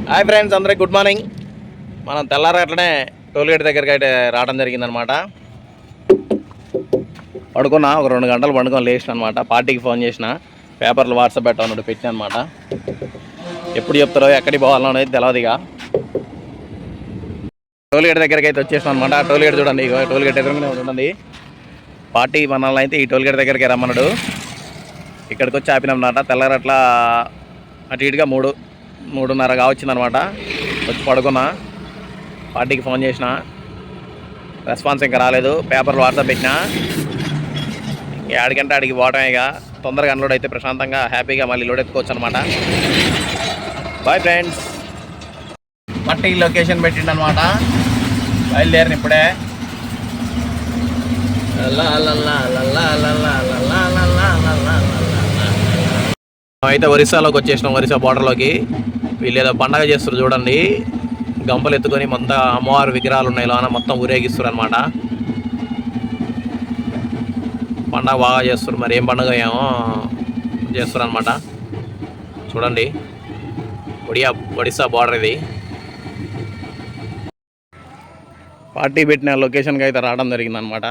Hi friends, అందరికి good morning. మనం తెల్లారట్లనే tollgate దగ్గరికి అయితే రావడం జరిగిందనమాట. పడుకున్నా, ఒక 2 గంటలు పండుకొని లేచిన అనమాట. పార్టీకి ఫోన్ చేసిన, పేపర్లు వాట్సాప్ పెట్టాను పెట్టిన అనమాట. ఎప్పుడు చెప్తారో ఎక్కడికి పోవాలో అనేది తెలియదుగా. టోల్గేట్ దగ్గరికి అయితే వచ్చేసాను అనమాట. టోల్గేట్ చూడండి, టోల్గేట్ ఎదురుగానే ఉంటుంది. పార్టీ మనల్ని అయితే ఈ టోల్గేట్ దగ్గరికి రమ్మన్నాడు. ఇక్కడికి వచ్చి ఆపినమాట. తెల్లారట్లా అటు ఇటుగా 3:30 కావచ్చిందనమాట. వచ్చి పడుకున్నా, పార్టీకి ఫోన్ చేసిన, రెస్పాన్స్ ఇంకా రాలేదు. పేపర్లు వాట్సాప్ పెట్టినా. ఆడికంటే ఆడికి పోవటమేగా. తొందరగా అన్లోడ్ అయితే ప్రశాంతంగా హ్యాపీగా మళ్ళీ లోడ్ ఎత్తుకోవచ్చు అనమాట. Boy friends. పార్టీ లొకేషన్ పెట్టిండనమాట. బయలుదేరిన ఇప్పుడే. అయితే ఒరిస్సాలోకి వచ్చేసినాం, ఒరిస్సా బార్డర్లోకి. వీళ్ళు ఏదో పండగ చేస్తారు చూడండి. గంపలు ఎత్తుకొని మొత్తం అమ్మవారి విగ్రహాలు ఉన్నాయి, లోన మొత్తం ఊరేగిస్తారు అనమాట. పండగ బాగా చేస్తారు. మరి ఏం పండుగ ఏమో చేస్తారు అనమాట. చూడండి, ఒడిస్సా బార్డర్ ఇది. పార్టీ పెట్టిన లొకేషన్కి అయితే రావడం జరిగిందనమాట.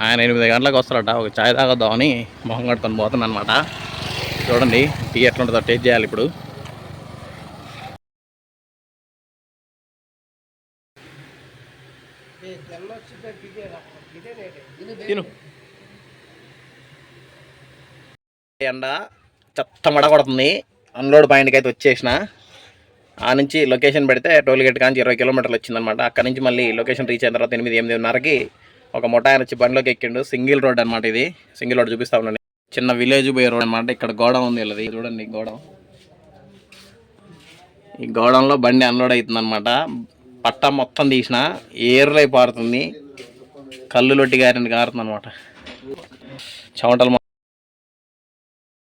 ఆయన 8 గంటలకు వస్తారట. ఒక ఛాయ్ తాగొద్దామని మొహం కట్టుకొని పోతుంది అనమాట. చూడండి టీ ఎట్లుంటుందో టేస్ట్ చేయాలి ఇప్పుడు. ఎండ చెత్త కొడుతుంది. అన్లోడ్ పాయింట్కి అయితే వచ్చేసిన. ఆ నుంచి లొకేషన్ పెడితే టోల్గేట్ కాంచి 20 కిలోమీటర్లు వచ్చిందనమాట. అక్కడ నుంచి మళ్ళీ లొకేషన్ రీచ్ అయిన తర్వాత 8-8:30కి ఒక ఆయన వచ్చి బండిలోకి ఎక్కిండు. సింగిల్ రోడ్ అనమాట ఇది. సింగిల్ రోడ్ చూపిస్తా ఉన్నాను. చిన్న విలేజ్ పోయే రోడ్ అనమాట. ఇక్కడ గోడం ఉంది వీళ్ళది, చూడండి గోడం. ఈ గోడంలో బండి అన్లోడ్ అవుతుంది అనమాట. పట్టా మొత్తం తీసిన, ఏర్లై పారుతుంది. కళ్ళు లొట్టి గారిని కారుతుంది అనమాట. చెమటలు